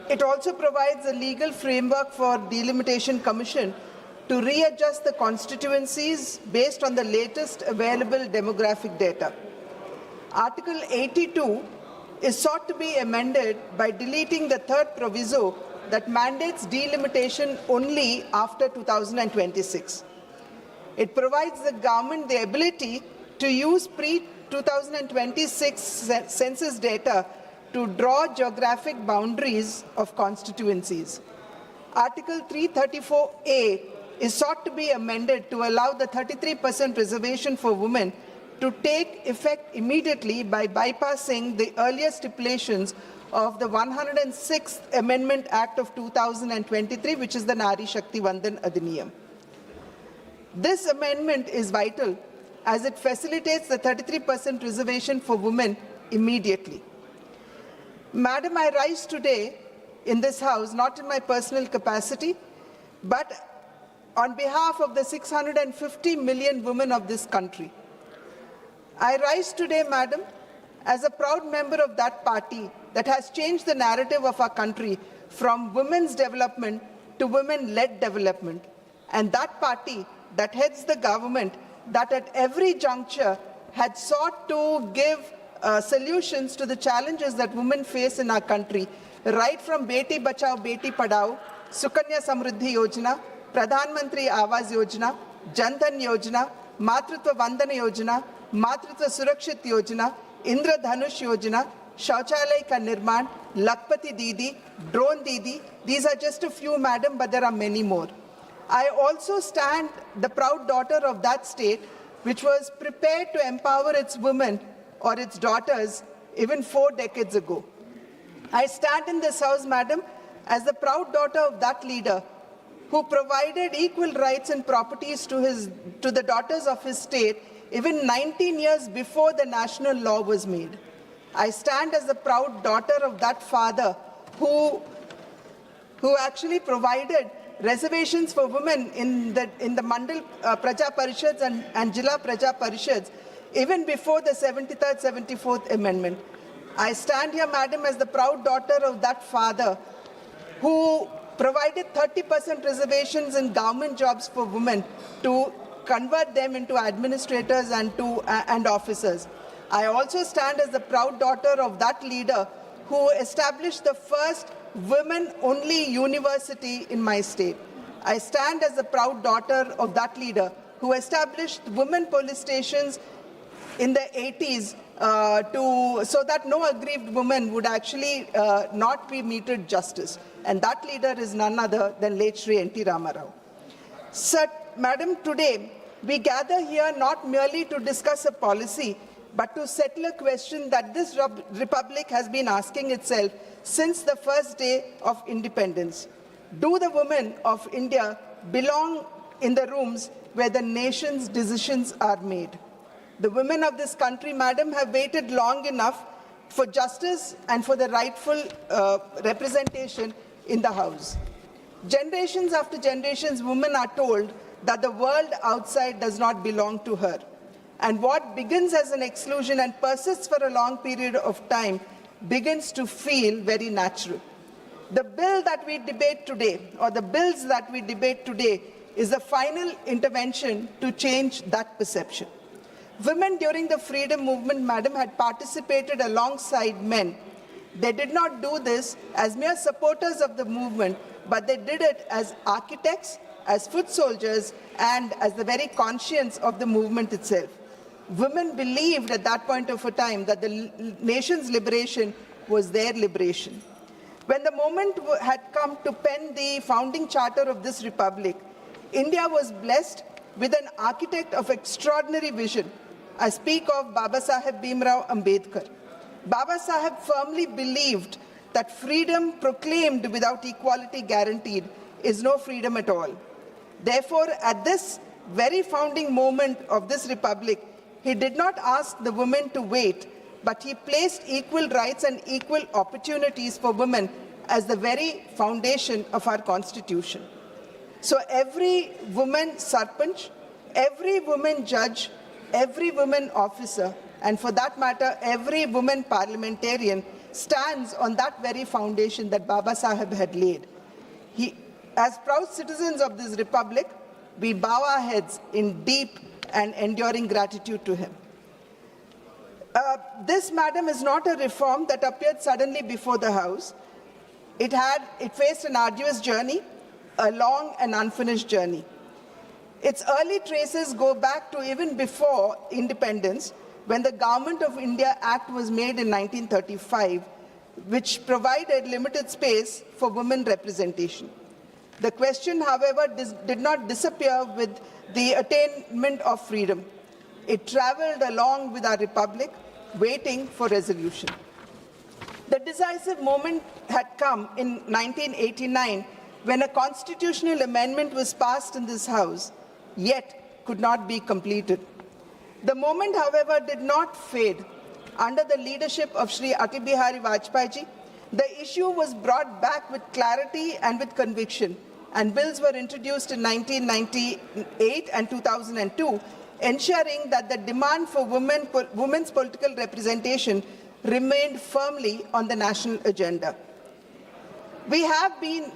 It also provides a legal framework for Delimitation Commission to readjust the constituencies based on the latest available demographic data. Article 82 is sought to be amended by deleting the third proviso that mandates delimitation only after 2026. It provides the government the ability to use pre-2026 census data to draw geographic boundaries of constituencies. Article 334A is sought to be amended to allow the 33% reservation for women to take effect immediately by bypassing the earlier stipulations of the 106th Amendment Act of 2023, which is the Nari Shakti Vandan Adhiniyam. This amendment is vital as it facilitates the 33% reservation for women immediately. Madam, I rise today in this House, not in my personal capacity, but on behalf of the 650 million women of this country. I rise today, Madam, as a proud member of that party that has changed the narrative of our country from women's development to women-led development, and that party that heads the government that at every juncture had sought to give solutions to the challenges that women face in our country, right from Beti Bachao, Beti Padhao, Sukanya Samruddhi Yojana, Pradhan Mantri Awas Yojana, Jan Dhan Yojana, Matritva Vandana Yojana, Matritva Surakshit Yojana, Indra Dhanush Yojana, Shauchalay Ka Nirman, Lakpati Didi, Drone Didi. These are just a few, Madam, but there are many more. I also stand the proud daughter of that state which was prepared to empower its women or its daughters even 4 decades ago. I stand in this House, Madam, as the proud daughter of that leader who provided equal rights and properties to the daughters of his state even 19 years before the national law was made. I stand as the proud daughter of that father who actually provided reservations for women in the Mandal Praja Parishads and Jilla Praja Parishads even before the 73rd, 74th Amendment. I stand here, Madam, as the proud daughter of that father who provided 30% reservations in government jobs for women to convert them into administrators and officers. I also stand as the proud daughter of that leader who established the first women-only university in my state. I stand as the proud daughter of that leader who established women police stations in the 80s so that no aggrieved woman would actually not be meted justice. And that leader is none other than late Shri N.T. Ramarao. Sir, Madam, today we gather here not merely to discuss a policy, but to settle a question that this republic has been asking itself since the first day of independence. Do the women of India belong in the rooms where the nation's decisions are made? The women of this country, Madam, have waited long enough for justice and for the rightful representation in the House. Generations after generations, women are told that the world outside does not belong to her. And what begins as an exclusion and persists for a long period of time begins to feel very natural. The bill that we debate today, or the bills that we debate today, is the final intervention to change that perception. Women during the freedom movement, Madam, had participated alongside men. They did not do this as mere supporters of the movement, but they did it as architects, as foot soldiers, and as the very conscience of the movement itself. Women believed at that point of a time that the nation's liberation was their liberation. When the moment had come to pen the founding charter of this republic, India was blessed with an architect of extraordinary vision. I speak of Baba Saheb Bhimrao Ambedkar. Baba Saheb firmly believed that freedom proclaimed without equality guaranteed is no freedom at all. Therefore, at this very founding moment of this republic, he did not ask the women to wait, but he placed equal rights and equal opportunities for women as the very foundation of our constitution. So every woman sarpanch, every woman judge, every woman officer, and for that matter, every woman parliamentarian stands on that very foundation that Baba Saheb had laid. As proud citizens of this republic, we bow our heads in deep and enduring gratitude to him. This, madam, is not a reform that appeared suddenly before the House. It faced an arduous journey, a long and unfinished journey. Its early traces go back to even before independence, when the Government of India Act was made in 1935, which provided limited space for women representation. The question, however, did not disappear with the attainment of freedom. It traveled along with our republic, waiting for resolution. The decisive moment had come in 1989 when a constitutional amendment was passed in this House, yet could not be completed. The moment, however, did not fade. Under the leadership of Shri Atal Bihari Vajpayee ji, the issue was brought back with clarity and with conviction, and bills were introduced in 1998 and 2002, ensuring that the demand for women's political representation remained firmly on the national agenda. There have been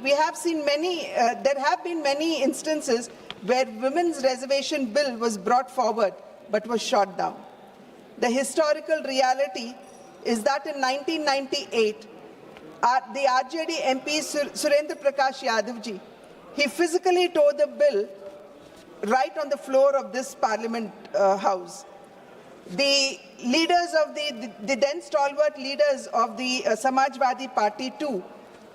many instances where women's reservation bill was brought forward but was shot down. The historical reality is that in 1998, the RJD MP Surendra Prakash Yadavji, he physically tore the bill right on the floor of this Parliament House. The leaders of the then stalwart leaders of the Samajwadi Party too,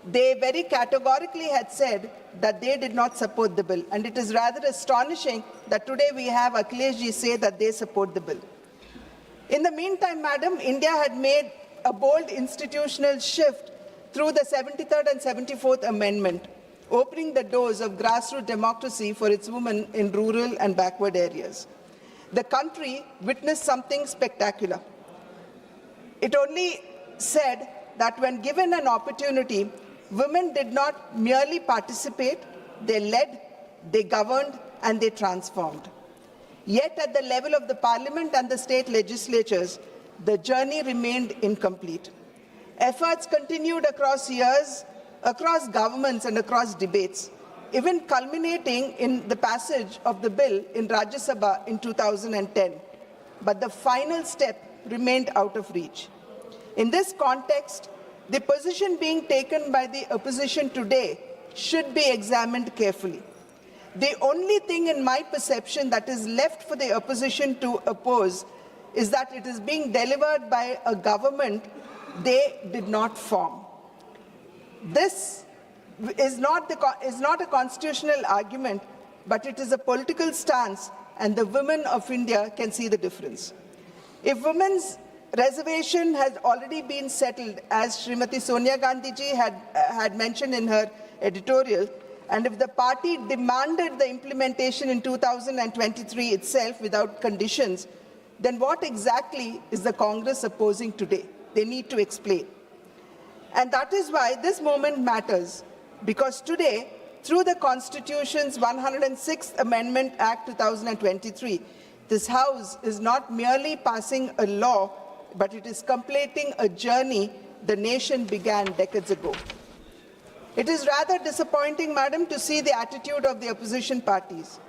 they very categorically had said that they did not support the bill. And it is rather astonishing that today we have Akhilesh ji say that they support the bill. In the meantime, madam, India had made a bold institutional shift through the 73rd and 74th Amendment, opening the doors of grassroots democracy for its women in rural and backward areas. The country witnessed something spectacular. It only said that when given an opportunity, women did not merely participate, they led, they governed, and they transformed. Yet at the level of the Parliament and the state legislatures, the journey remained incomplete. Efforts continued across years, across governments and across debates, even culminating in the passage of the bill in Rajya Sabha in 2010. But the final step remained out of reach. In this context, the position being taken by the opposition today should be examined carefully. The only thing in my perception that is left for the opposition to oppose is that it is being delivered by a government they did not form. This is not a constitutional argument, but it is a political stance, and the women of India can see the difference. If women's reservation has already been settled, as Srimati Sonia Gandhi ji had mentioned in her editorial, and if the party demanded the implementation in 2023 itself without conditions, then what exactly is the Congress opposing today? They need to explain. And that is why this moment matters, because today, through the Constitution's 106th Amendment Act 2023, this House is not merely passing a law, but it is completing a journey the nation began decades ago. It is rather disappointing, madam, to see the attitude of the opposition parties.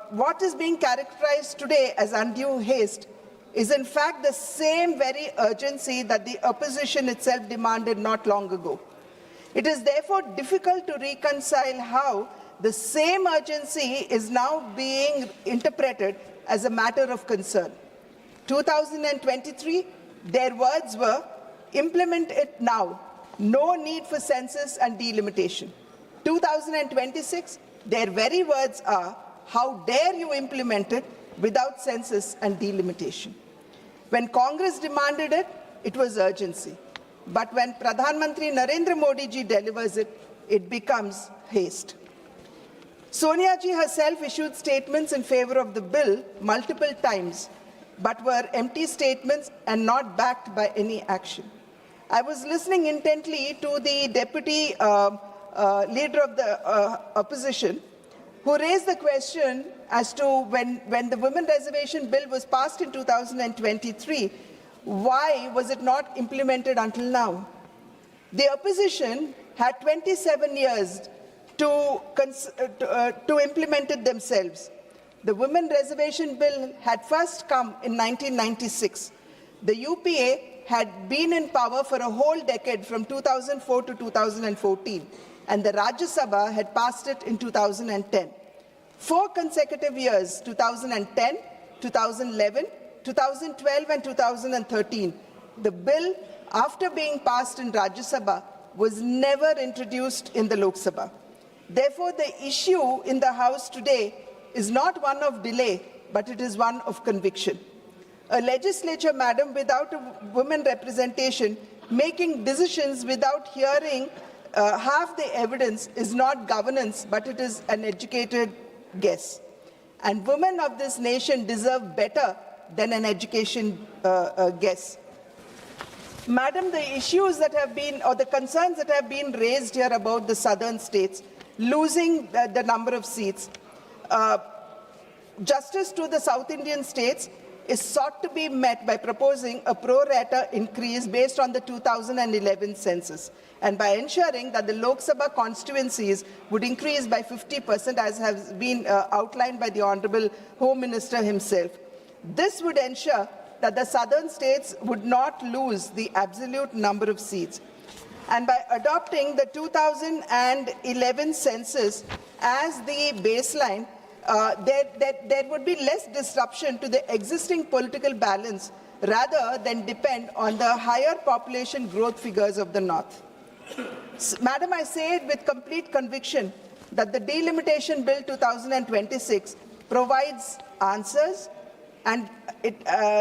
What is being characterized today as undue haste is in fact the same very urgency that the opposition itself demanded not long ago. It is therefore difficult to reconcile how the same urgency is now being interpreted as a matter of concern. 2023, their words were, implement it now, no need for census and delimitation. 2026, their very words are, how dare you implement it without census and delimitation. When Congress demanded it, it was urgency. But when Pradhan Mantri Narendra Modi ji delivers it, it becomes haste. Sonia ji herself issued statements in favor of the bill multiple times, but were empty statements and not backed by any action. I was listening intently to the deputy leader of the opposition, who raised the question as to when the women reservation bill was passed in 2023, Why was it not implemented until now? The opposition had 27 years to implement it themselves. The Women Reservation Bill had first come in 1996. The UPA had been in power for a whole decade from 2004 to 2014, and the Rajya Sabha had passed it in 2010. 4 consecutive years, 2010, 2011, 2012 and 2013, the bill, after being passed in Rajya Sabha, was never introduced in the Lok Sabha. Therefore, the issue in the House today is not one of delay, but it is one of conviction. A legislature, madam, without a women representation, making decisions without hearing half the evidence is not governance, but it is an educated guess. And women of this nation deserve better than an education guess. Madam, the issues that have been, or the concerns that have been raised here about the southern states losing the number of seats, justice to the South Indian states is sought to be met by proposing a pro rata increase based on the 2011 census, and by ensuring that the Lok Sabha constituencies would increase by 50%, as has been outlined by the Honorable Home Minister himself. This would ensure that the southern states would not lose the absolute number of seats. And by adopting the 2011 census as the baseline, there would be less disruption to the existing political balance rather than depend on the higher population growth figures of the North. Madam, I say it with complete conviction that the Delimitation Bill 2026 provides answers, and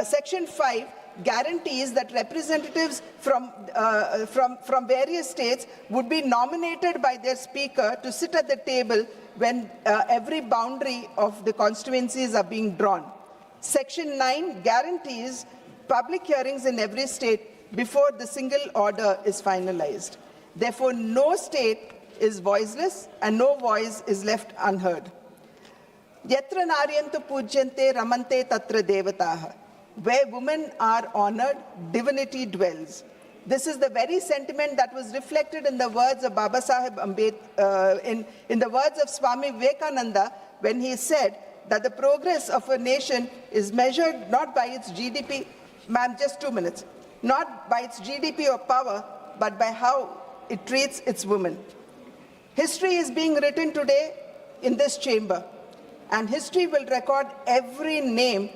Section 5 guarantees that representatives from various states would be nominated by their speaker to sit at the table when every boundary of the constituencies are being drawn. Section 9 guarantees public hearings in every state before the single order is finalized. Therefore, no state is voiceless and no voice is left unheard. Yatra naryantu pujyante ramante tatra devataha. Where women are honored, divinity dwells. This is the very sentiment that was reflected in the words of Baba Sahib Ambedkar, in the words of Swami Vivekananda, when he said that the progress of a nation is measured not by its GDP, ma'am, just 2 minutes, not by its GDP or power, but by how it treats its women. History is being written today in this chamber, and history will record every name,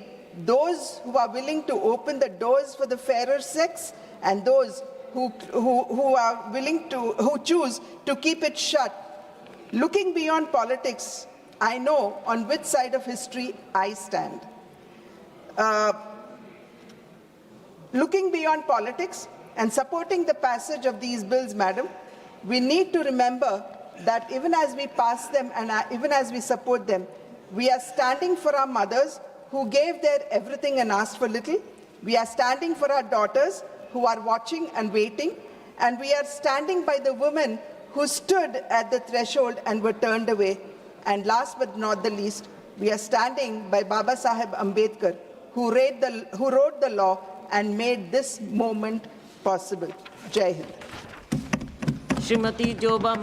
those who are willing to open the doors for the fairer sex and those who choose to keep it shut. Looking beyond politics, I know on which side of history I stand. Looking beyond politics and supporting the passage of these bills, madam, we need to remember that even as we pass them and even as we support them, we are standing for our mothers who gave their everything and asked for little. We are standing for our daughters who are watching and waiting. And we are standing by the women who stood at the threshold and were turned away. And last but not the least, we are standing by Baba Sahib Ambedkar, who wrote the law and made this moment possible. Jai Hind. Shrimati Joba